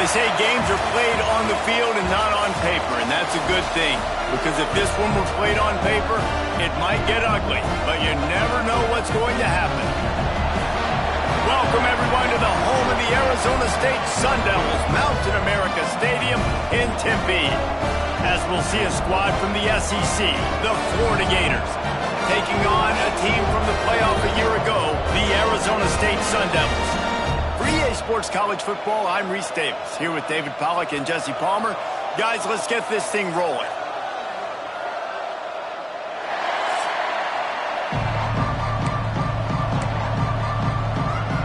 They say games are played on the field and not on paper, and that's a good thing. Because if this one were played on paper, it might get ugly, but you never know what's going to happen. Welcome, everyone, to the home of the Arizona State Sun Devils, Mountain America Stadium in Tempe. As we'll see a squad from the SEC, the Florida Gators, taking on a team from the playoff a year ago, the Arizona State Sun Devils. For EA Sports College Football, I'm Reese Davis, here with David Pollack and Jesse Palmer. Guys, let's get this thing rolling.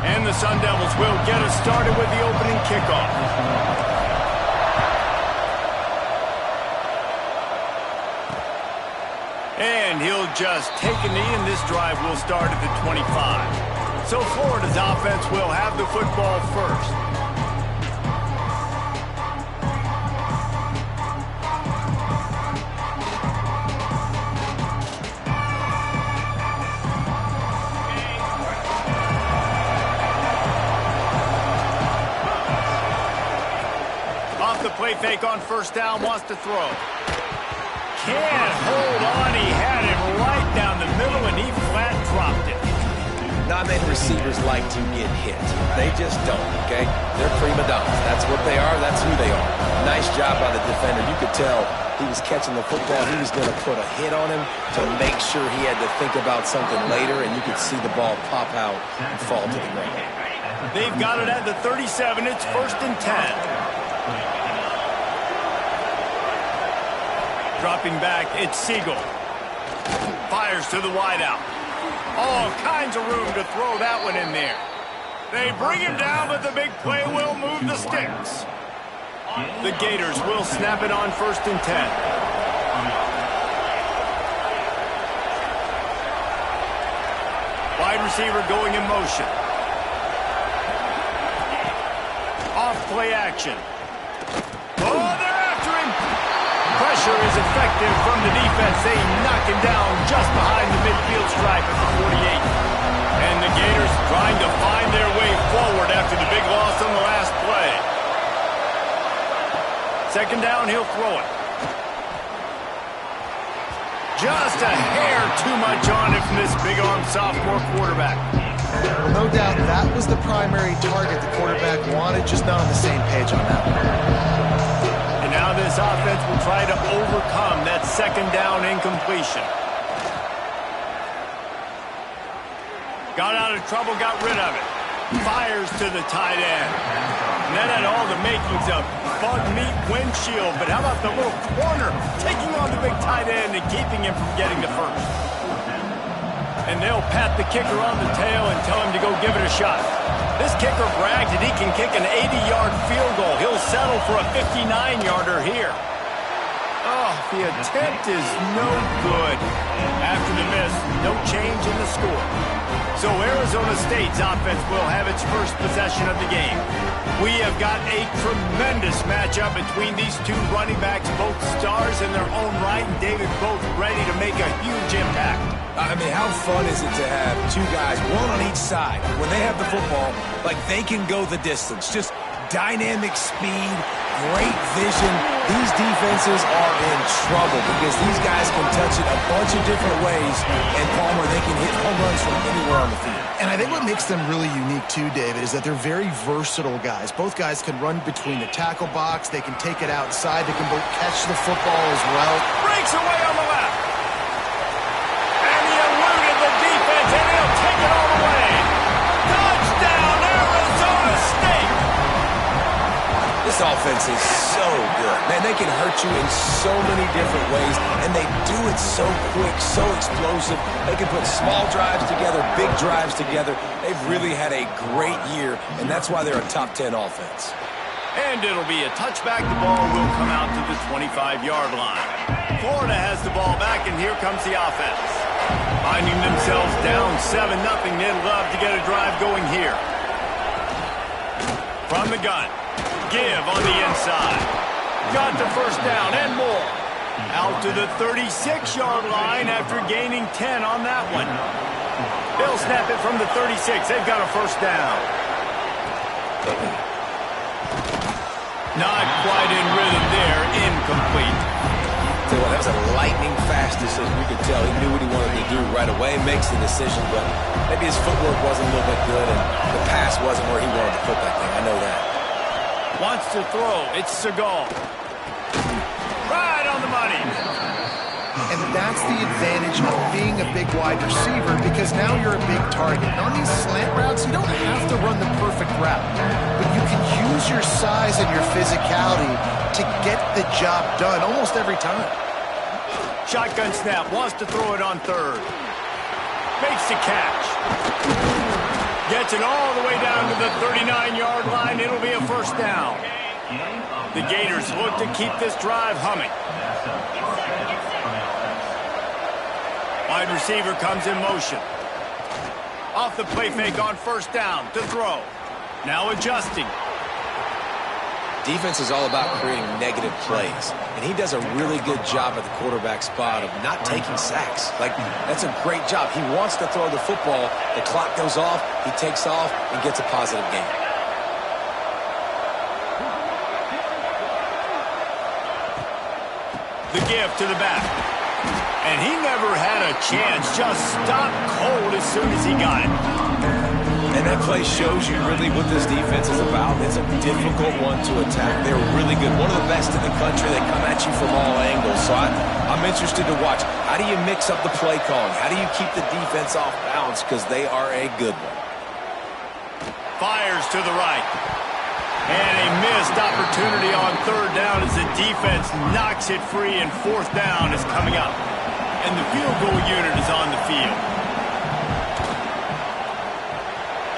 And the Sun Devils will get us started with the opening kickoff. And he'll just take a knee, and this drive will start at the 25. So Florida's offense will have the football first. Off the play fake on first down, wants to throw. Can't hold on. He had it right down the middle, and he flat dropped it. Not many receivers like to get hit. They just don't, okay? They're prima donnas. That's what they are. That's who they are. Nice job by the defender. You could tell he was catching the football. He was going to put a hit on him to make sure he had to think about something later, and you could see the ball pop out and fall to the ground. They've got it at the 37. It's 1st and 10. Dropping back, it's Siegel. Fires to the wideout. All kinds of room to throw that one in there. They bring him down, but the big play will move the sticks. The Gators will snap it on 1st and 10. Wide receiver going in motion. Off play action. Oh, they're after him. Pressure is effective from the defense. They knock him down just behind the midfield stripe at the 48. And the Gators trying to find their way forward after the big loss on the last play. 2nd down, he'll throw it. Just a hair too much on it from this big-armed sophomore quarterback. Well, no doubt that was the primary target the quarterback wanted, just not on the same page on that one. Now this offense will try to overcome that 2nd down incompletion. Got out of trouble, got rid of it. Fires to the tight end. And that had all the makings of bug meat windshield, but how about the little corner taking on the big tight end and keeping him from getting to first? And they'll pat the kicker on the tail and tell him to go give it a shot. This kicker brags that he can kick an 80-yard field goal. He'll settle for a 59-yarder here. Oh, the attempt is no good. After the miss, no change in the score. So Arizona State's offense will have its first possession of the game. We have got a tremendous matchup between these two running backs, both stars in their own right, and David both ready to make a huge impact. I mean, how fun is it to have two guys, one on each side, when they have the football, like they can go the distance. Just dynamic speed, great vision. These defenses are in trouble because these guys can touch it a bunch of different ways, and Palmer, they can hit home runs from anywhere on the field. And I think what makes them really unique too, David, is that they're very versatile guys. Both guys can run between the tackle box. They can take it outside. They can both catch the football as well. Breaks away on the left. And he eluded the defense, and he'll take it all the way. Touchdown, Arizona State. This offense is so good. Man, they can hurt you in so many different ways, and they do it so quick, so explosive. They can put small drives together, big drives together. They've really had a great year, and that's why they're a top 10 offense. And it'll be a touchback. The ball will come out to the 25-yard line. Florida has the ball back, and here comes the offense. Finding themselves down 7-0, they'd love to get a drive going here. From the gun. Give on the inside. Got the first down and more. Out to the 36-yard line after gaining 10 on that one. They'll snap it from the 36. They've got a first down. Not quite in rhythm there. Incomplete. So that was a lightning fast decision. You could tell he knew what he wanted to do right away, makes the decision, but maybe his footwork wasn't a little bit good, and the pass wasn't where he wanted to put that thing. I know that. Wants to throw. It's Seagal. Right on the money. And that's the advantage of being a big wide receiver, because now you're a big target. And on these slant routes, you don't have to run the perfect route, but you can use your size and your physicality to get the job done almost every time. Shotgun snap. Wants to throw it on third. Makes the catch. Gets it all the way down to the 39-yard line. It'll be a first down. The Gators look to keep this drive humming. Wide receiver comes in motion. Off the play fake on first down to throw. Now adjusting. Defense is all about creating negative plays, and he does a really good job at the quarterback spot of not taking sacks. Like, that's a great job. He wants to throw the football. The clock goes off, he takes off, and gets a positive gain. The give to the back. And he never had a chance. Just stopped cold as soon as he got it. And that play shows you really what this defense is about. It's a difficult one to attack. They're really good. One of the best in the country. They come at you from all angles. So I'm interested to watch. How do you mix up the play calling? How do you keep the defense off balance? Because they are a good one. Fires to the right. And a missed opportunity on third down as the defense knocks it free, and fourth down is coming up. And the field goal unit is on the field.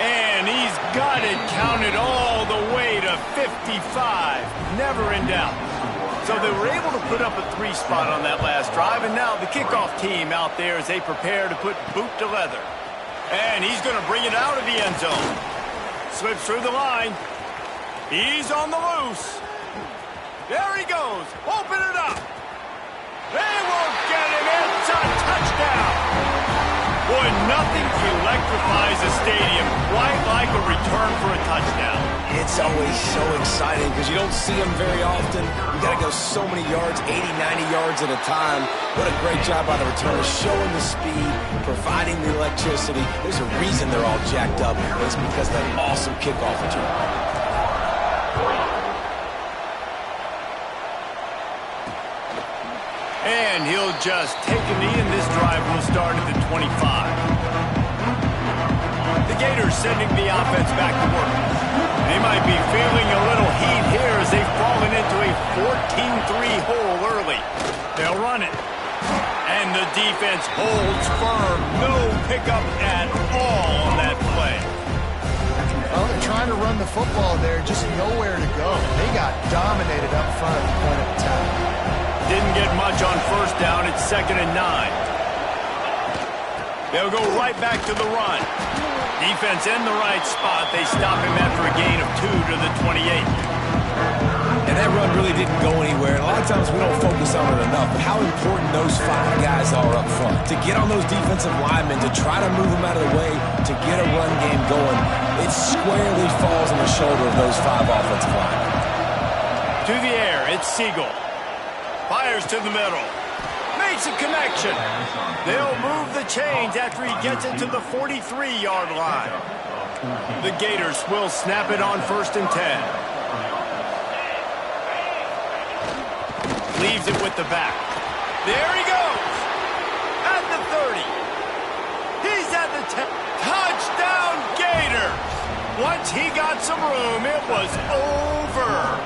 And he's got it counted all the way to 55. Never in doubt. So they were able to put up a 3 spot on that last drive, and now the kickoff team out there as they prepare to put boot to leather. And he's going to bring it out of the end zone. Slips through the line. He's on the loose. There he goes. Open it up. They won't get him. It's a touchdown. Boy, nothing electrifies a stadium quite like a return for a touchdown. It's always so exciting because you don't see them very often. You got to go so many yards, 80, 90 yards at a time. What a great job by the returner, showing the speed, providing the electricity. There's a reason they're all jacked up. It's because of that awesome kickoff return. And he'll just take a knee, and this drive will start at the 25. The Gators sending the offense back to work. They might be feeling a little heat here as they've fallen into a 14-3 hole early. They'll run it. And the defense holds firm. No pickup at all on that play. Well, they're trying to run the football there, just nowhere to go. They got dominated up front at the point of attack. Didn't get much on first down. It's 2nd and 9. They'll go right back to the run. Defense in the right spot. They stop him after a gain of 2 to the 28. And that run really didn't go anywhere. And a lot of times we don't focus on it enough, but how important those 5 guys are up front. To get on those defensive linemen, to try to move them out of the way, to get a run game going, it squarely falls on the shoulder of those 5 offensive linemen. To the air, it's Siegel. Fires to the middle. Makes a connection. They'll move the chains after he gets it to the 43-yard line. The Gators will snap it on 1st and 10. Leaves it with the back. There he goes. At the 30. He's at the 10. Touchdown, Gators. Once he got some room, it was over.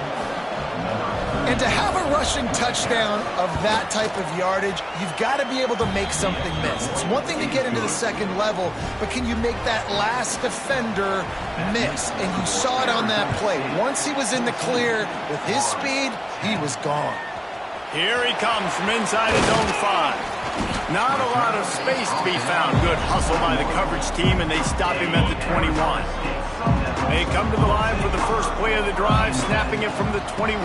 And to have a rushing touchdown of that type of yardage, you've got to be able to make something miss. It's one thing to get into the second level, but can you make that last defender miss? And you saw it on that play. Once he was in the clear with his speed, he was gone. Here he comes from inside his own 5. Not a lot of space to be found. Good hustle by the coverage team, and they stop him at the 21. They come to the line for the first play of the drive, snapping it from the 21.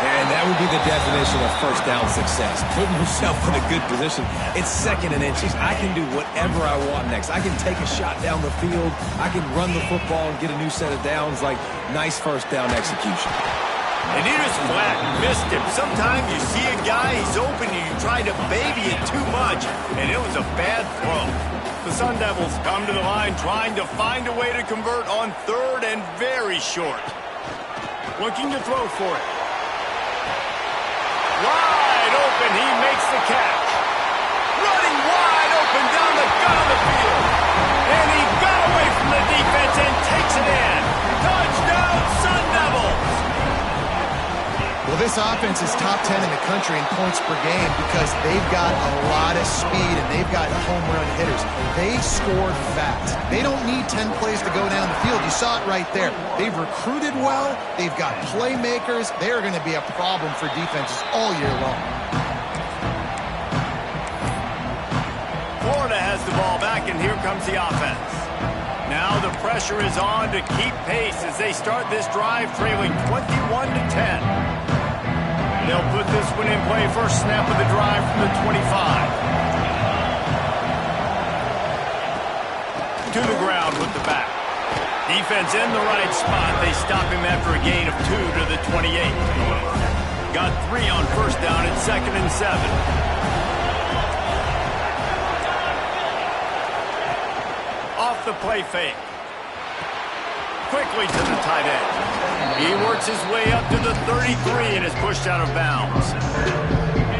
And that would be the definition of first down success. Putting yourself in a good position. It's 2nd and inches. I can do whatever I want next. I can take a shot down the field. I can run the football and get a new set of downs. Like, nice first down execution. And he just flat missed him. Sometimes you see a guy, he's open, and you try to baby it too much, and it was a bad throw. The Sun Devils come to the line trying to find a way to convert on 3rd and very short. Looking to throw for it. Wide open, he makes the catch. Running wide open down the gut of the field. And he got away from the defense and takes it in. Touchdown, Sun Devils! Well, this offense is top 10 in the country in points per game because they've got a lot of speed and they've got home run hitters. They score fast. They don't need 10 plays to go down the field. You saw it right there. They've recruited well. They've got playmakers. They're going to be a problem for defenses all year long. Florida has the ball back, and here comes the offense. Now the pressure is on to keep pace as they start this drive trailing 21-10. They'll put this one in play. First snap of the drive from the 25. To the ground with the back. Defense in the right spot. They stop him after a gain of 2 to the 28. Got 3 on first down at 2nd and 7. Off the play fake. Quickly to the tight end. He works his way up to the 33 and is pushed out of bounds.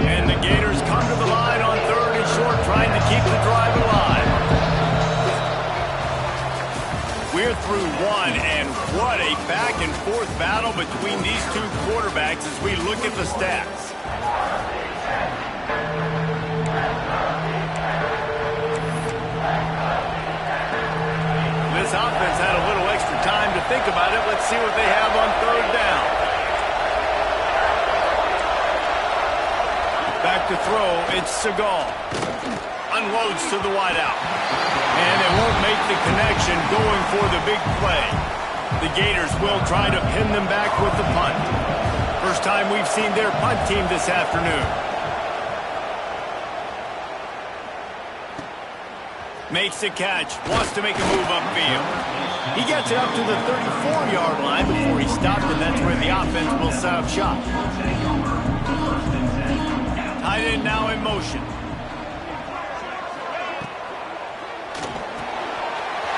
And the Gators come to the line on 3rd and short, trying to keep the drive alive. We're through 1, and what a back-and-forth battle between these two quarterbacks as we look at the stats. This offense had a little extra time to think about it. Let's see what they have on 3rd down. Back to throw, it's Seagal. Unloads to the wideout. And it won't make the connection going for the big play. The Gators will try to pin them back with the punt. First time we've seen their punt team this afternoon. Makes the catch, wants to make a move upfield. He gets it up to the 34-yard line before he stopped, and that's where the offense will set up shop. Tight end now in motion.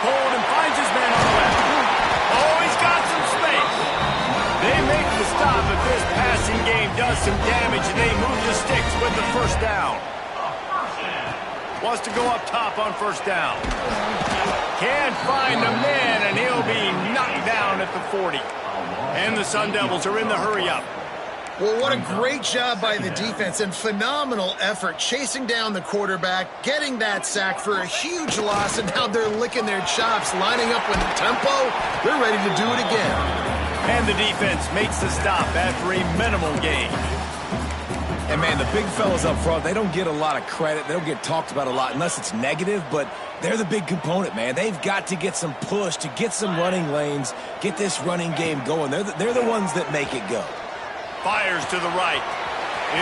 Hold and finds his man on the left. Oh, he's got some space. They make the stop, but this passing game does some damage, and they move the sticks with the first down. Wants to go up top on first down. Can't find the man, and he'll be knocked down at the 40. And the Sun Devils are in the hurry-up. Well, what a great job by the defense and phenomenal effort chasing down the quarterback, getting that sack for a huge loss, and now they're licking their chops, lining up with the tempo. They're ready to do it again. And the defense makes the stop after a minimal gain. And, man, the big fellas up front, they don't get a lot of credit. They don't get talked about a lot unless it's negative, but they're the big component, man. They've got to get some push, to get some running lanes, get this running game going. They're the ones that make it go. Fires to the right.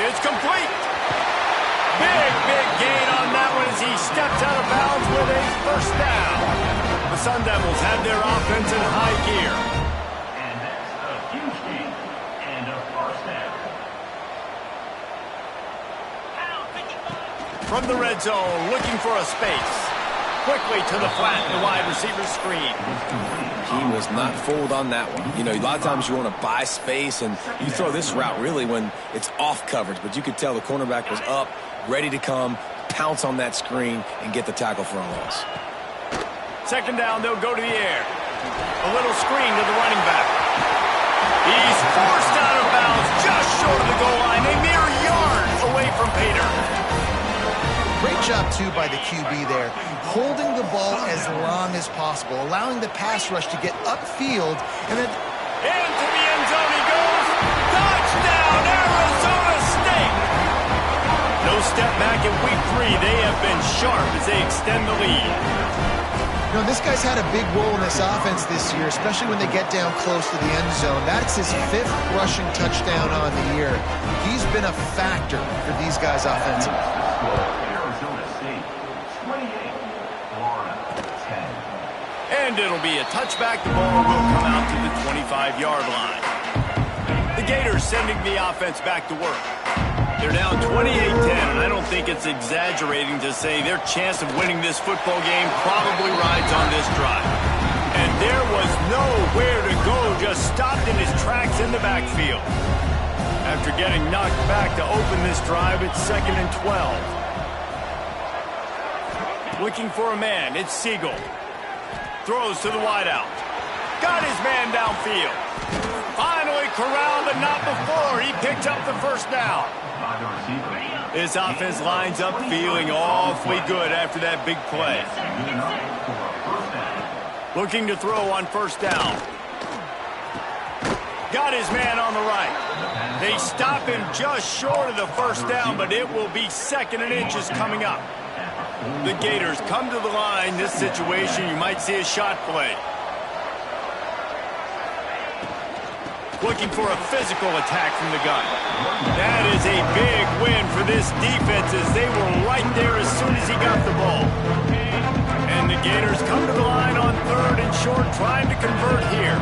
It's complete. Big gain on that one as he steps out of bounds with a first down. The Sun Devils have their offense in high gear. And that's a huge gain and a first down. From the red zone, looking for a space. Quickly to the flat, the wide receiver screen. He was not fooled on that one. You know, a lot of times you want to buy space, and you throw this route really when it's off coverage. But you could tell the cornerback was up, ready to come, pounce on that screen, and get the tackle for a loss. Second down, they'll go to the air. A little screen to the running back. He's forced out of bounds just short of the goal line, a mere yard away from Pater. Great job, too, by the QB there, holding the ball as long as possible, allowing the pass rush to get upfield, and then into the end zone he goes. Touchdown, Arizona State! No step back in week 3. They have been sharp as they extend the lead. You know, this guy's had a big role in this offense this year, especially when they get down close to the end zone. That's his 5th rushing touchdown on the year. He's been a factor for these guys offensively. Arizona State, 28, Florida, 10. And it'll be a touchback. The ball will come out to the 25-yard line. The Gators sending the offense back to work. They're down 28-10, and I don't think it's exaggerating to say their chance of winning this football game probably rides on this drive. And there was nowhere to go, just stopped in his tracks in the backfield. After getting knocked back to open this drive, it's 2nd and 12. Looking for a man, it's Siegel. Throws to the wideout. Got his man downfield. Finally corralled, but not before. He picked up the first down. This offense lines up feeling awfully good after that big play. Looking to throw on first down. Got his man on the right. They stop him just short of the first down, but it will be 2nd and inches coming up. The Gators come to the line. This situation, you might see a shot play. Looking for a physical attack from the gun. That is a big win for this defense as they were right there as soon as he got the ball. And the Gators come to the line on 3rd and short, trying to convert here.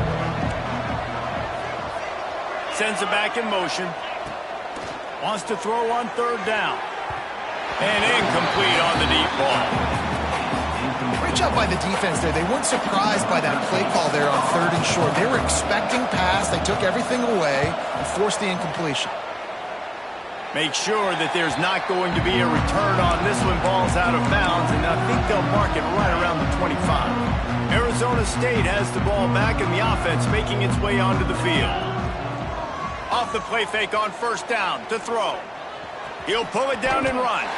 Sends it back in motion. Wants to throw on 3rd down. And incomplete on the deep ball. Great job by the defense there. They weren't surprised by that play call there on 3rd and short. They were expecting pass. They took everything away and forced the incompletion. Make sure that there's not going to be a return on this when ball's out of bounds, and I think they'll mark it right around the 25. Arizona State has the ball back, and the offense making its way onto the field. Off the play fake on first down to throw. He'll pull it down and run.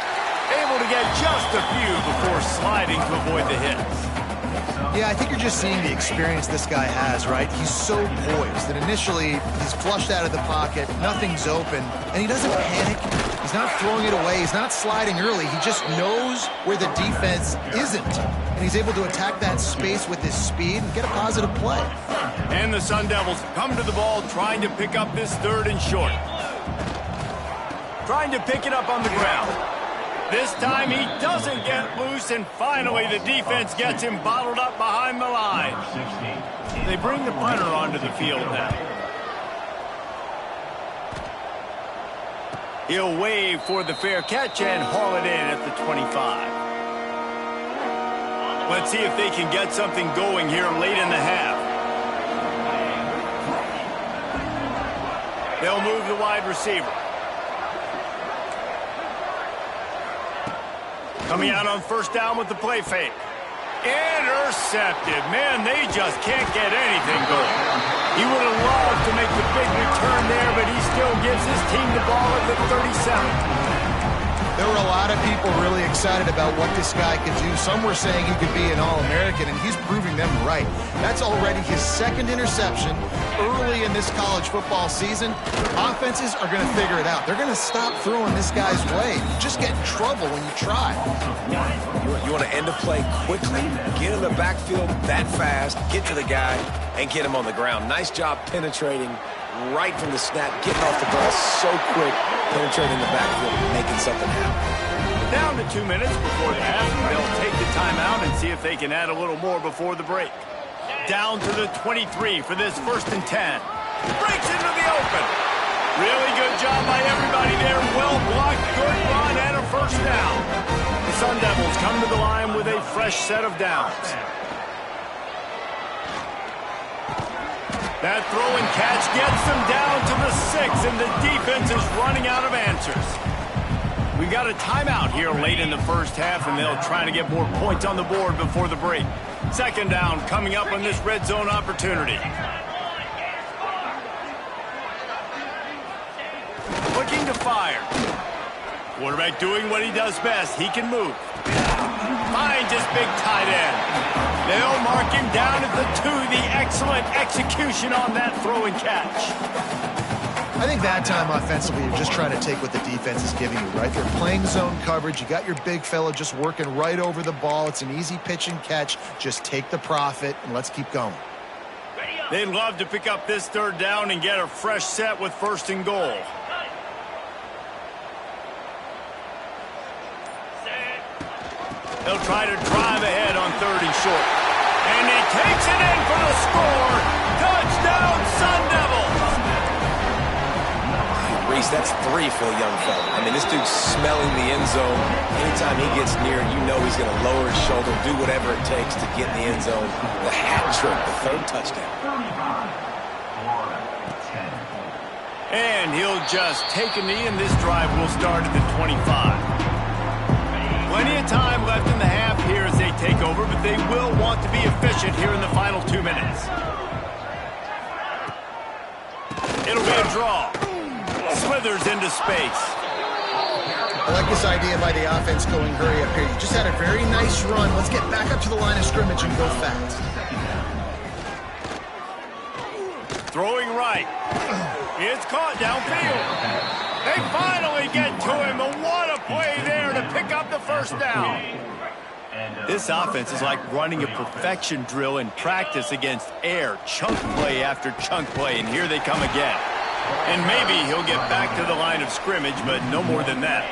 Able to get just a few before sliding to avoid the hits. Yeah, I think you're just seeing the experience this guy has, right? He's so poised that initially he's flushed out of the pocket, nothing's open, and he doesn't panic. He's not throwing it away. He's not sliding early. He just knows where the defense isn't, and he's able to attack that space with his speed and get a positive play. And the Sun Devils come to the ball trying to pick up this 3rd and short. Trying to pick it up on the ground. This time he doesn't get loose, and finally the defense gets him bottled up behind the line. They bring the punter onto the field now. He'll wave for the fair catch and haul it in at the 25. Let's see if they can get something going here late in the half. They'll move the wide receiver. Coming out on first down with the play fake. Intercepted. Man, they just can't get anything going. He would have loved to make the big return there, but he still gives his team the ball at the 37. There were a lot of people really excited about what this guy could do. Some were saying he could be an All-American, and he's proving them right. That's already his 2nd interception early in this college football season. Offenses are going to figure it out. They're going to stop throwing this guy's way. You just get in trouble when you try. You want to end a play quickly, get in the backfield that fast, get to the guy, and get him on the ground. Nice job penetrating right from the snap, getting off the ball so quick, penetrating the backfield, making something happen. Down to 2 minutes before the half. They'll take the timeout and see if they can add a little more before the break. Down to the 23 for this 1st and 10. Breaks into the open. Really good job by everybody there. Well blocked, good run, and a first down. The Sun Devils come to the line with a fresh set of downs. That throw and catch gets them down to the 6, and the defense is running out of answers. We've got a timeout here late in the first half, and they'll try to get more points on the board before the break. 2nd down coming up on this red zone opportunity. Looking to fire. Quarterback doing what he does best. He can move. Finds his big tight end. They'll mark him down at the 2. The excellent execution on that throw and catch. I think that time offensively, you're just trying to take what the defense is giving you, right? They're playing zone coverage. You got your big fella just working right over the ball. It's an easy pitch and catch. Just take the profit, and let's keep going. They'd love to pick up this third down and get a fresh set with 1st and goal. They'll try to drive ahead on 3rd and short. And he takes it in for the score. Touchdown, Sun Devils. Reese, that's 3 for a young fella. I mean, this dude's smelling the end zone. Anytime he gets near, you know he's going to lower his shoulder, do whatever it takes to get in the end zone. The hat trick, the 3rd touchdown. And he'll just take a knee, and this drive will start at the 25. Plenty of time left in the half here as they take over, but they will want to be efficient here in the final 2 minutes. It'll be a draw. Slithers into space. I like this idea by the offense going hurry up here. You just had a very nice run. Let's get back up to the line of scrimmage and go fast. Throwing right. It's caught downfield. They finally get to him, and what a play there to pick up the 1st down. This offense is like running a perfection drill in practice against air. Chunk play after chunk play, and here they come again. And maybe he'll get back to the line of scrimmage, but no more than that.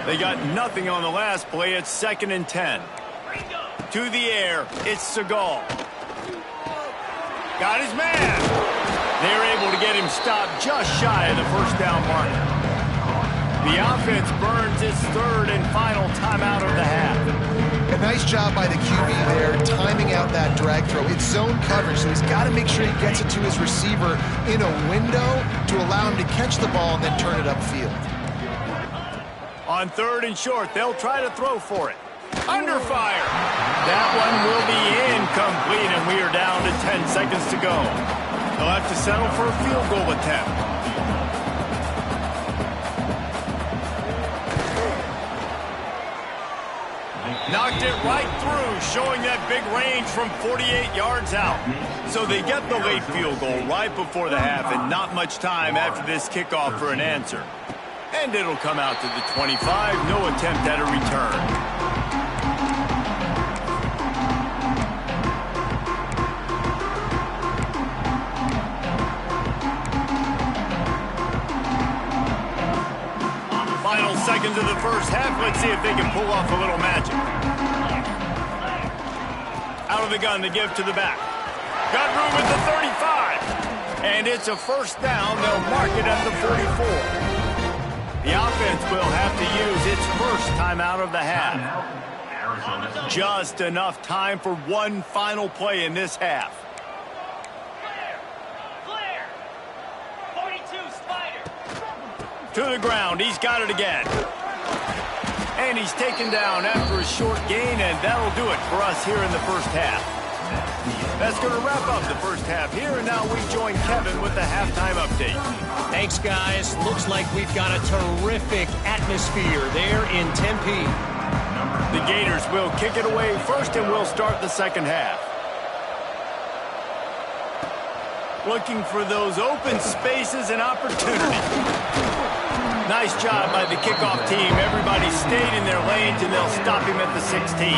They got nothing on the last play. It's 2nd and 10. To the air, it's Seagal. Got his man. They're able to get him stopped just shy of the 1st down marker. The offense burns its 3rd and final timeout of the half. A nice job by the QB there, timing out that drag throw. It's zone coverage, so he's got to make sure he gets it to his receiver in a window to allow him to catch the ball and then turn it upfield. On 3rd and short, they'll try to throw for it. Under fire. That one will be incomplete, and we are down to 10 seconds to go. They'll have to settle for a field goal attempt. Knocked it right through, showing that big range from 48 yards out. So they get the late field goal right before the half, and not much time after this kickoff for an answer. And it'll come out to the 25, no attempt at a return. Seconds of the 1st half. Let's see if they can pull off a little magic. Out of the gun, the give to the back. Got room at the 35. And it's a 1st down. They'll mark it at the 44. The offense will have to use its 1st timeout of the half. Just enough time for one final play in this half. To the ground, he's got it again. And he's taken down after a short gain, and that'll do it for us here in the 1st half. That's going to wrap up the 1st half here, and now we join Kevin with the halftime update. Thanks, guys. Looks like we've got a terrific atmosphere there in Tempe. The Gators will kick it away first, and we'll start the 2nd half. Looking for those open spaces and opportunity. Nice job by the kickoff team. Everybody stayed in their lanes, and they'll stop him at the 16.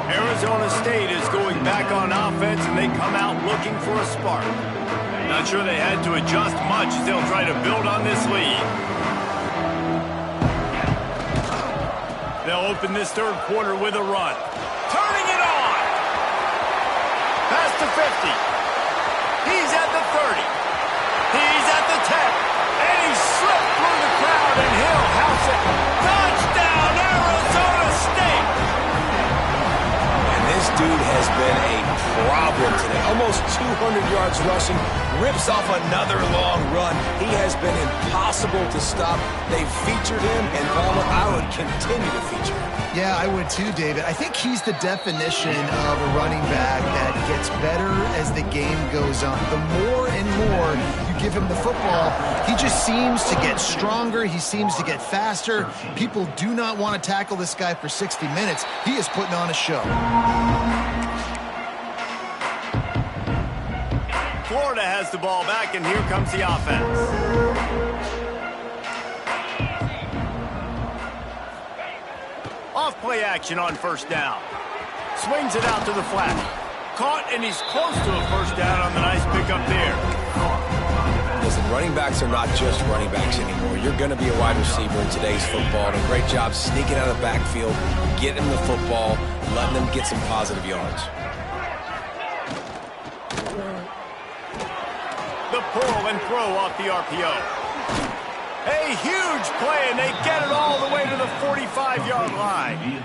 Arizona State is going back on offense, and they come out looking for a spark. Not sure they had to adjust much as they'll try to build on this lead. They'll open this 3rd quarter with a run. Turning it on! Past the 50. He's at the 30. He's at the 10. And he slipped through the crowd, and he'll house it. Touchdown, Arizona State! And this dude has been a problem today. Almost 200 yards rushing. Rips off another long run. He has been impossible to stop. They've featured him, and Palmer, I would continue to feature him. Yeah, I would too, David. I think he's the definition of a running back that gets better as the game goes on. The more and more you give him the football, he just seems to get stronger. He seems to get faster. People do not want to tackle this guy for 60 minutes. He is putting on a show. Florida has the ball back, and here comes the offense. Off-play action on first down. Swings it out to the flat. Caught, and he's close to a first down on the nice pickup there. Listen, running backs are not just running backs anymore. You're going to be a wide receiver in today's football. And a great job sneaking out of the backfield, getting them the football, letting them get some positive yards. The pull and throw off the RPO. A huge play, and they get it all the way to the 45-yard line.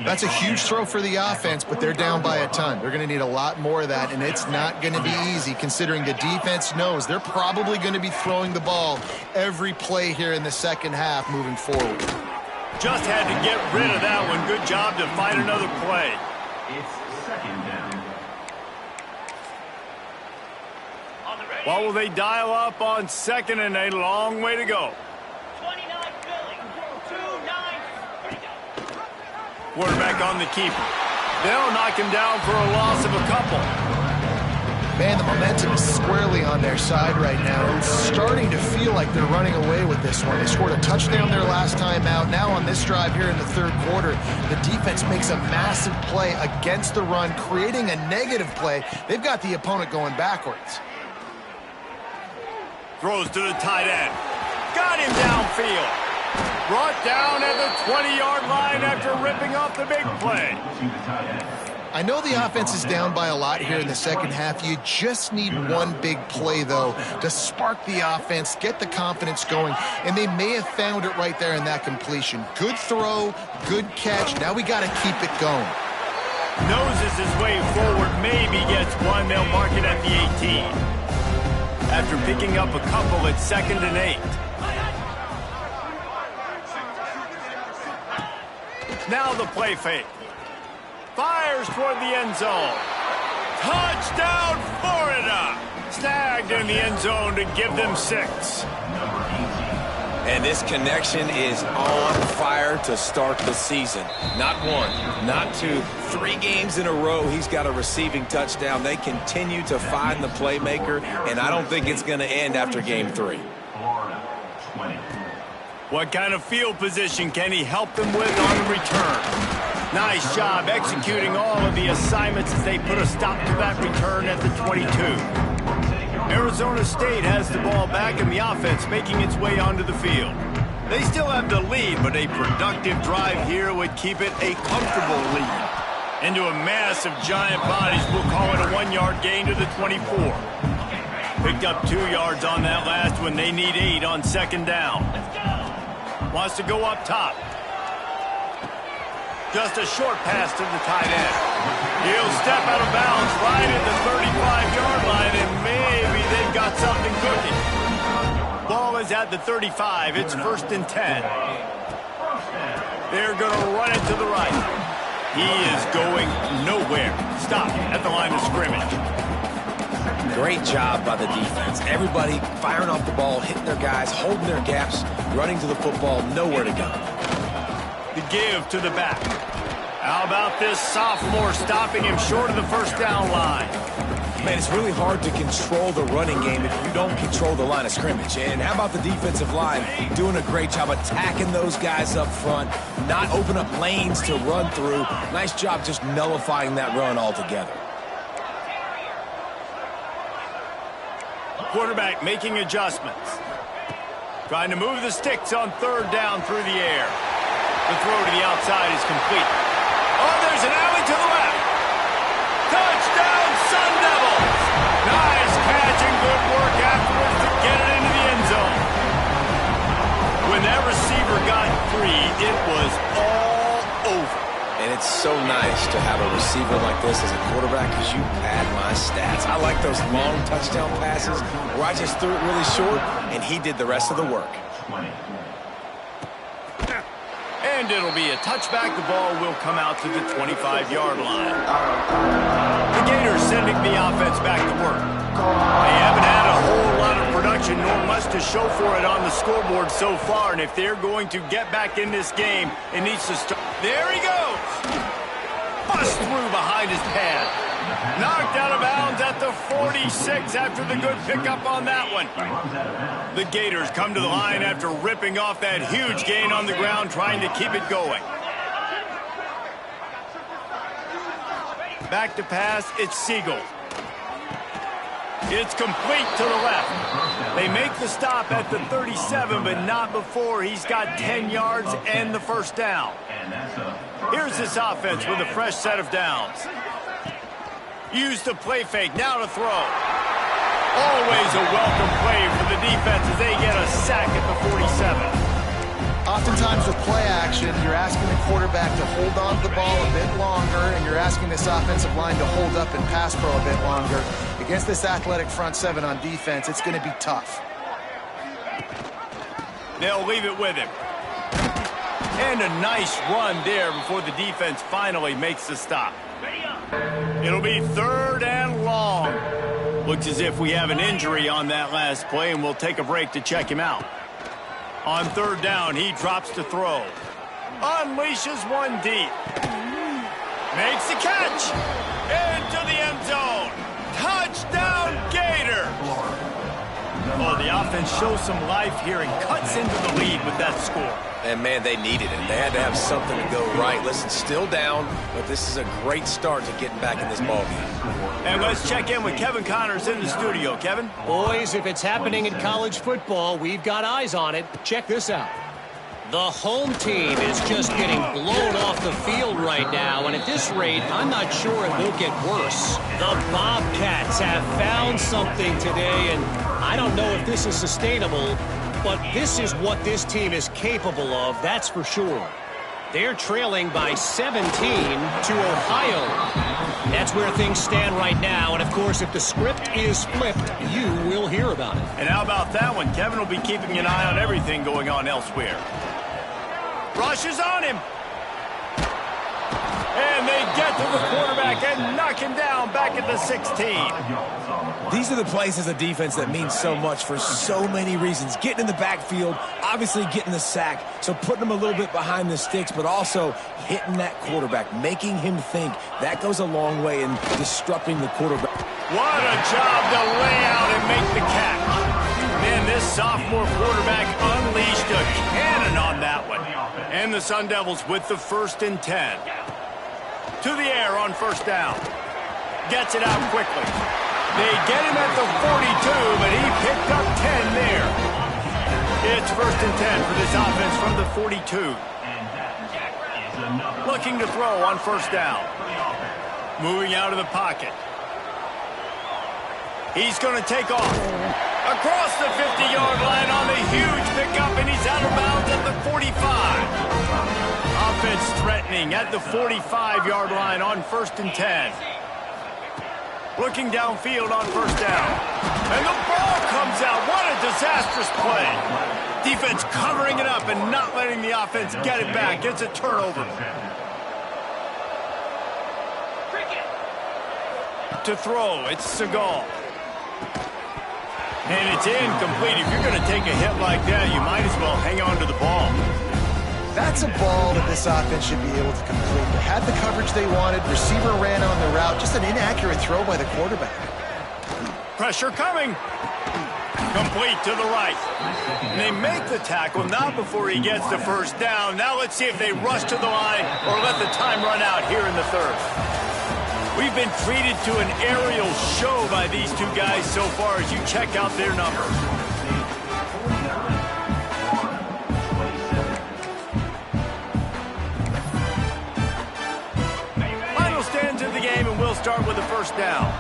That's a huge throw for the offense, but they're down by a ton. They're going to need a lot more of that, and it's not going to be easy considering the defense knows they're probably going to be throwing the ball every play here in the second half moving forward. Just had to get rid of that one. Good job to find another play. It's second down. What will they dial up on second, and a long way to go? 29 Philly, 2-9. Quarterback on the keeper. They'll knock him down for a loss of a couple. Man, the momentum is squarely on their side right now. It's starting to feel like they're running away with this one. They scored a touchdown their last time out. Now on this drive here in the third quarter, the defense makes a massive play against the run, creating a negative play. They've got the opponent going backwards. Throws to the tight end. Got him downfield. Brought down at the 20-yard line after ripping off the big play. I know the offense is down by a lot here in the second half. You just need one big play, though, to spark the offense, get the confidence going, and they may have found it right there in that completion. Good throw, good catch. Now we got to keep it going. Noses his way forward, maybe gets one. They'll mark it at the 18. After picking up a couple at 2nd and 8. Now the play fake. Fires toward the end zone. Touchdown, Florida! Snagged in the end zone to give them 6. And this connection is on fire to start the season. Not one, not two, 3 games in a row he's got a receiving touchdown. They continue to find the playmaker, and I don't think it's going to end after game 3. Florida, 20. What kind of field position can he help them with on the return? Nice job executing all of the assignments as they put a stop to that return at the 22. Arizona State has the ball back, and the offense making its way onto the field. They still have the lead, but a productive drive here would keep it a comfortable lead. Into a mass of giant bodies, we'll call it a 1-yard gain to the 24. Picked up 2 yards on that last one. They need 8 on 2nd down. Wants to go up top. Just a short pass to the tight end. He'll step out of bounds right at the 35-yard line, and maybe they've got something cooking. Ball is at the 35. It's 1st and 10. They're going to run it to the right. He is going nowhere. Stop at the line of scrimmage. Great job by the defense. Everybody firing off the ball, hitting their guys, holding their gaps, running to the football, nowhere to go. The give to the back. How about this sophomore stopping him short of the 1st down line? Man, it's really hard to control the running game if you don't control the line of scrimmage. And how about the defensive line doing a great job attacking those guys up front, not open up lanes to run through. Nice job just nullifying that run altogether. Quarterback making adjustments. Trying to move the sticks on 3rd down through the air. The throw to the outside is complete. Oh, there's an alley to the left. Touchdown, Sun Devils. Nice catch and good work afterwards to get it into the end zone. When that receiver got 3, it was all over. And it's so nice to have a receiver like this as a quarterback because you pad my stats. I like those long touchdown passes where I just threw it really short and he did the rest of the work. And it'll be a touchback. The ball will come out to the 25-yard line. The Gators sending the offense back to work. They haven't had a whole lot of production nor much to show for it on the scoreboard so far. And if they're going to get back in this game, it needs to start. There he goes. Bust through behind his pad. Knocked out of bounds at the 46 after the good pickup on that one. The Gators come to the line after ripping off that huge gain on the ground, trying to keep it going. Back to pass, it's Siegel. It's complete to the left. They make the stop at the 37, but not before he's got 10 yards and the first down. Here's this offense with a fresh set of downs. Use the play fake, now to throw. Always a welcome play for the defense as they get a sack at the 47. Oftentimes with play action, you're asking the quarterback to hold on to the ball a bit longer, and you're asking this offensive line to hold up and pass pro a bit longer. Against this athletic front seven on defense, it's going to be tough. They'll leave it with him. And a nice run there before the defense finally makes the stop. It'll be 3rd and long. Looks as if we have an injury on that last play, and we'll take a break to check him out. On 3rd down, he drops to throw. Unleashes one deep. Makes the catch. Into the end zone. Touchdown, Gator. Oh, the offense shows some life here and cuts into the lead with that score. And, man, they needed it. They had to have something to go right. Listen, still down, but this is a great start to getting back in this ballgame. And let's check in with Kevin Connors in the studio. Kevin? Boys, if it's happening in college football, we've got eyes on it. Check this out. The home team is just getting blown off the field right now, and at this rate, I'm not sure it won't get worse. The Bobcats have found something today, and I don't know if this is sustainable, but this is what this team is capable of, that's for sure. They're trailing by 17 to Ohio. That's where things stand right now, and of course, if the script is flipped, you will hear about it. And how about that one? Kevin will be keeping an eye on everything going on elsewhere. Rushes on him. And they get to the quarterback and knock him down back at the 16. These are the plays as a defense that mean so much for so many reasons. Getting in the backfield, obviously getting the sack, so putting them a little bit behind the sticks, but also hitting that quarterback, making him think. That goes a long way in disrupting the quarterback. What a job to lay out and make the catch. Man, this sophomore quarterback unleashed a cannon on that one. And the Sun Devils with the 1st and 10. To the air on 1st down. Gets it out quickly. They get him at the 42, but he picked up 10 there. It's 1st and 10 for this offense from the 42. Looking to throw on 1st down. Moving out of the pocket. He's going to take off. Across the 50-yard line on the huge pickup, and he's out of bounds at the 45. Offense threatening at the 45-yard line on 1st and 10. Looking downfield on 1st down. And the ball comes out. What a disastrous play. Defense covering it up and not letting the offense get it back. It's a turnover. To throw, it's Seagal. And it's incomplete. If you're going to take a hit like that, you might as well hang on to the ball. That's a ball that this offense should be able to complete. They had the coverage they wanted. Receiver ran on the route. Just an inaccurate throw by the quarterback. Pressure coming. Complete to the right. And they make the tackle, not before he gets the 1st down. Now let's see if they rush to the line or let the time run out here in the 3rd. We've been treated to an aerial show by these two guys so far as you check out their numbers. Final stands of the game, and we'll start with the 1st down.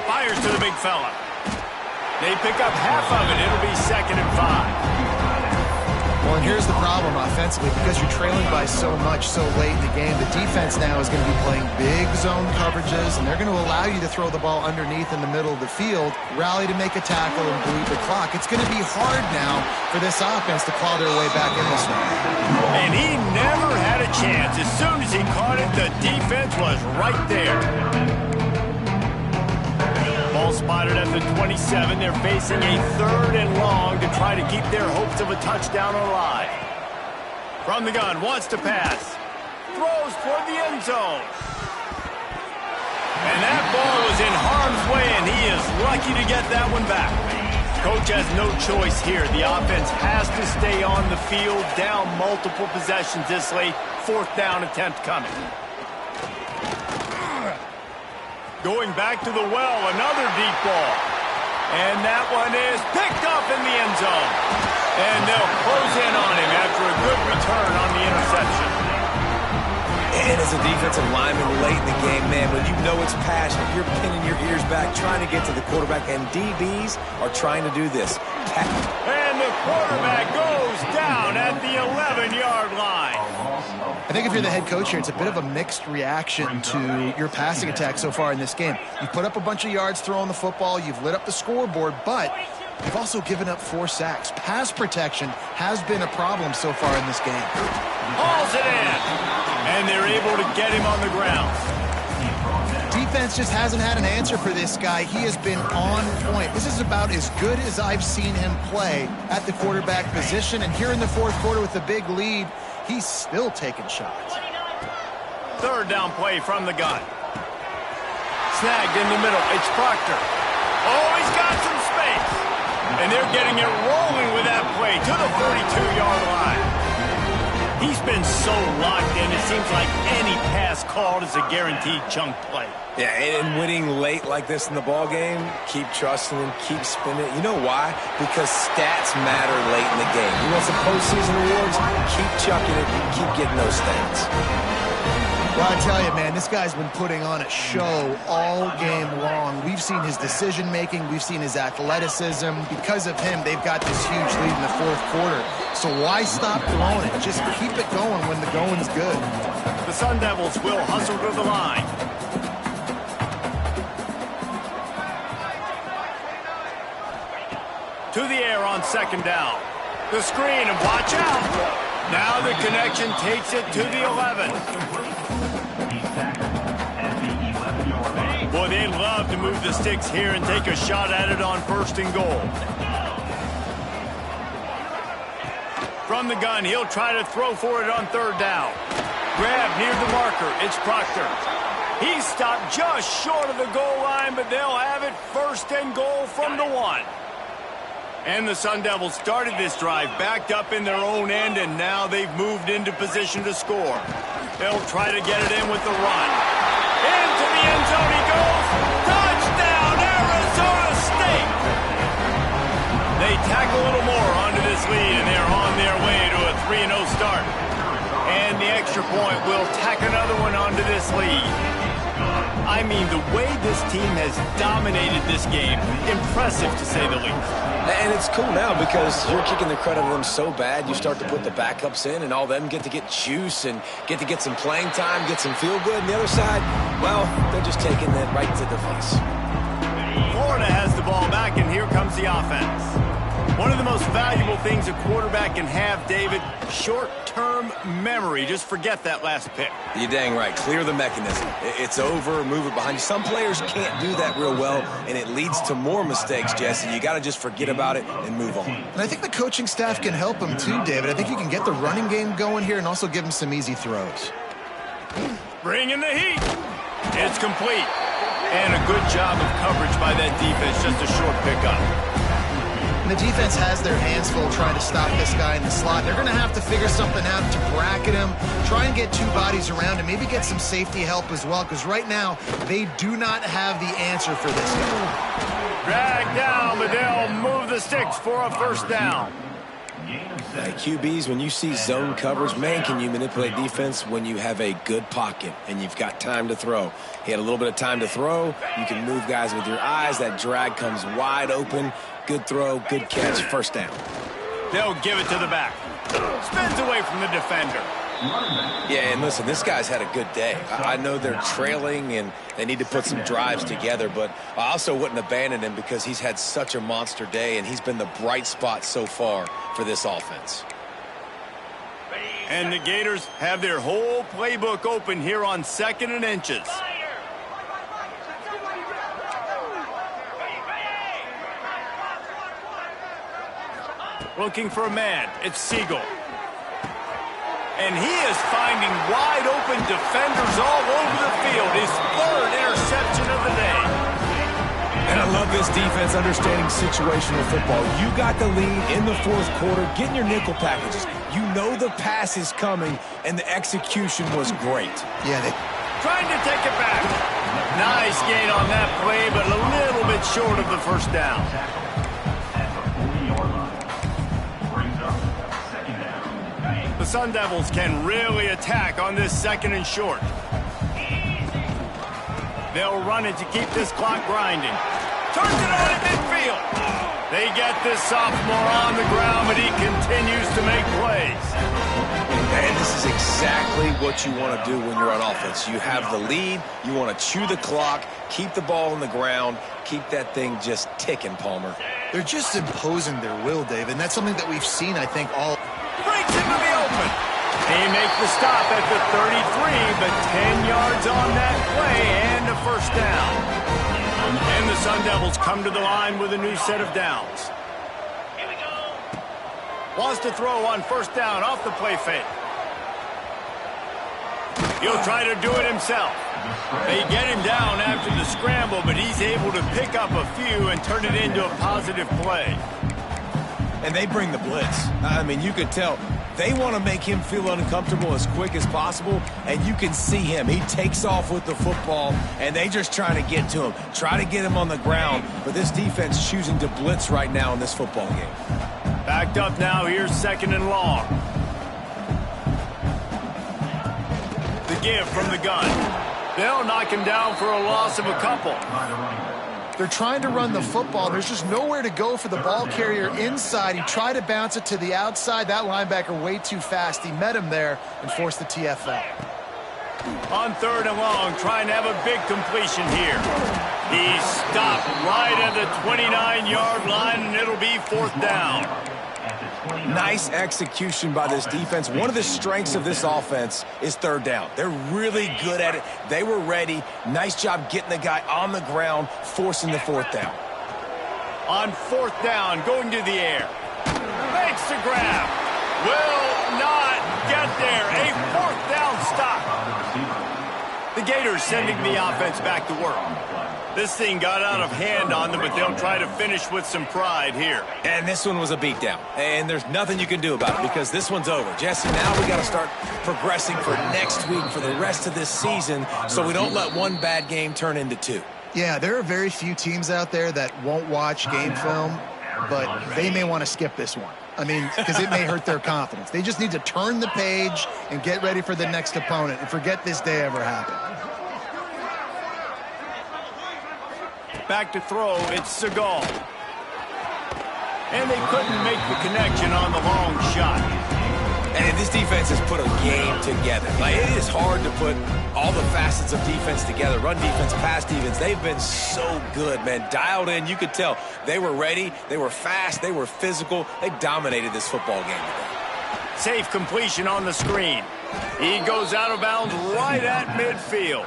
Fires to the big fella. They pick up half of it. It'll be 2nd and 5. Well, and here's the problem offensively. Because you're trailing by so much so late in the game, the defense now is going to be playing big zone coverages, and they're going to allow you to throw the ball underneath in the middle of the field, rally to make a tackle, and bleed the clock. It's going to be hard now for this offense to claw their way back in this one. And he never had a chance. As soon as he caught it, the defense was right there. Ball spotted at the 27. They're facing a 3rd and long to try to keep their hopes of a touchdown alive. From the gun, wants to pass. Throws toward the end zone. And that ball was in harm's way, and he is lucky to get that one back. Coach has no choice here. The offense has to stay on the field, down multiple possessions this late. 4th down attempt coming. Going back to the well, another deep ball. And that one is picked up in the end zone. And they'll close in on him after a good return on the interception. And as a defensive lineman late in the game, man, when you know it's passionate, you're pinning your ears back, trying to get to the quarterback, and DBs are trying to do this. And the quarterback goes down at the 11-yard line. I think if you're the head coach here, it's a bit of a mixed reaction to your passing attack so far in this game. You put up a bunch of yards throwing the football, you've lit up the scoreboard, but you've also given up 4 sacks. Pass protection has been a problem so far in this game. Hauls it in. And they're able to get him on the ground. Defense just hasn't had an answer for this guy. He has been on point. This is about as good as I've seen him play at the quarterback position. And here in the 4th quarter with the big lead, he's still taking shots. 3rd down play from the gun. Snagged in the middle. It's Proctor. Oh, he's got some space. And they're getting it rolling with that play to the 42-yard line. He's been so locked in, it seems like any pass called is a guaranteed chunk play. Yeah, and winning late like this in the ball game, keep trusting him, keep spinning it. You know why? Because stats matter late in the game. You want some postseason awards? Keep chucking it, keep getting those stats. Well, I tell you, man, this guy's been putting on a show all game long. We've seen his decision-making. We've seen his athleticism. Because of him, they've got this huge lead in the 4th quarter. So why stop throwing it? Just keep it going when the going's good. The Sun Devils will hustle to the line. To the air on 2nd down. The screen, and watch out. Now the connection takes it to the 11. Boy, they'd love to move the sticks here and take a shot at it on 1st and goal. From the gun, he'll try to throw for it on 3rd down. Grab near the marker. It's Proctor. He's stopped just short of the goal line, but they'll have it 1st and goal from the 1. And the Sun Devils started this drive backed up in their own end, and now they've moved into position to score. They'll try to get it in with the run. Into the end zone he goes. Touchdown, Arizona State! They tack a little more onto this lead, and they're on their way to a 3-0 start. And the extra point will tack another one onto this lead. I mean, the way this team has dominated this game, impressive to say the least. And it's cool now because you're kicking the credit of them so bad, you start to put the backups in, and all them get to get juice and get to get some playing time, get some feel good. And the other side, well, they're just taking that right to the face. Florida has the ball back, and here comes the offense. One of the most valuable things a quarterback can have, David, short-term memory. Just forget that last pick. You're dang right. Clear the mechanism. It's over, move it behind you. Some players can't do that real well, and it leads to more mistakes, Jesse. You got to just forget about it and move on. And I think the coaching staff can help him too, David. I think you can get the running game going here and also give him some easy throws. Bring in the heat. It's complete. And a good job of coverage by that defense. Just a short pickup. The defense has their hands full trying to stop this guy in the slot. They're going to have to figure something out to bracket him, try and get 2 bodies around him, maybe get some safety help as well, because right now they do not have the answer for this guy. Drag down, but they'll move the sticks for a 1st down. QBs, when you see zone coverage, man, can you manipulate defense when you have a good pocket and you've got time to throw. He had a little bit of time to throw. You can move guys with your eyes. That drag comes wide open. Good throw, good catch, 1st down. They'll give it to the back. Spins away from the defender. Yeah, and listen, this guy's had a good day. I know they're trailing and they need to put some drives together, but I also wouldn't abandon him because he's had such a monster day and he's been the bright spot so far for this offense. And the Gators have their whole playbook open here on 2nd and inches. Looking for a man. It's Siegel. And he is finding wide-open defenders all over the field. His third interception of the day. And I love this defense understanding situational football. You got the lead in the fourth quarter, getting your nickel packages. You know the pass is coming, and the execution was great. Yeah, Trying to take it back. Nice gain on that play, but a little bit short of the first down. The Sun Devils can really attack on this second and short. They'll run it to keep this clock grinding. Turns it on at midfield. They get this sophomore on the ground, but he continues to make plays. And this is exactly what you want to do when you're on offense. You have the lead. You want to chew the clock, keep the ball on the ground, keep that thing just ticking, Palmer. they're just imposing their will, David, and that's something that we've seen, I think, all... Breaks into the open. They make the stop at the 33, but 10 yards on that play and a first down. And the Sun Devils come to the line with a new set of downs. Here we go. Wants to throw on first down off the play fake. He'll try to do it himself. They get him down after the scramble, but he's able to pick up a few and turn it into a positive play. And they bring the blitz. I mean, you could tell they want to make him feel uncomfortable as quick as possible, and you can see him. He takes off with the football, and they just trying to get to him, try to get him on the ground. But this defense choosing to blitz right now in this football game. Backed up now, here's second and long. The give from the gun. They'll knock him down for a loss of a couple. They're trying to run the football. There's just nowhere to go for the ball carrier inside. He tried to bounce it to the outside. That linebacker way too fast. He met him there and forced the TFL. On third and long, trying to have a big completion here. He stopped right at the 29-yard line, and it'll be fourth down. Nice execution by this defense. One of the strengths of this offense is third down. They're really good at it. They were ready. Nice job getting the guy on the ground, forcing the fourth down. On fourth down, going to the air. Makes the grab. Will not get there. A fourth down stop. The Gators sending the offense back to work. This thing got out of hand on them, but they'll try to finish with some pride here. And this one was a beatdown. And there's nothing you can do about it because this one's over. Jesse, now we got to start progressing for next week, for the rest of this season, so we don't let one bad game turn into two. Yeah, there are very few teams out there that won't watch game film, but they may want to skip this one. I mean, because it may hurt their confidence. They just need to turn the page and get ready for the next opponent and forget this day ever happened. Back to throw, it's Seagal. And they couldn't make the connection on the long shot. And this defense has put a game together. Like, it is hard to put all the facets of defense together. Run defense, pass defense. They've been so good, man. Dialed in. You could tell they were ready. They were fast. They were physical. They dominated this football game today. Safe completion on the screen. He goes out of bounds right at midfield.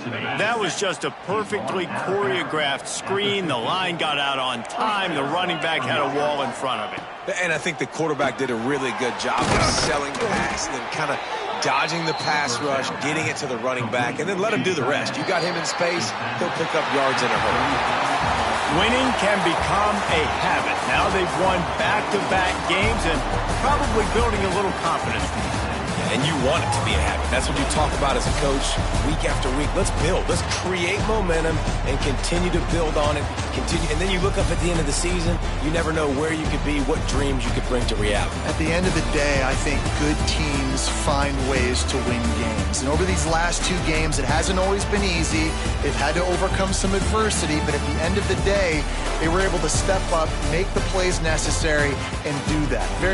That was just a perfectly choreographed screen. The line got out on time. The running back had a wall in front of it. And I think the quarterback did a really good job of selling the pass and then kind of dodging the pass rush, getting it to the running back, and then let him do the rest. You got him in space, he'll pick up yards in a hurry. Winning can become a habit. Now they've won back-to-back games and probably building a little confidence. And you want it to be a habit. That's what you talk about as a coach week after week. Let's build. Let's create momentum and continue to build on it. And then you look up at the end of the season, you never know where you could be, what dreams you could bring to reality. At the end of the day, I think good teams find ways to win games. And over these last two games, it hasn't always been easy. They've had to overcome some adversity, but at the end of the day, they were able to step up, make the plays necessary, and do that. Very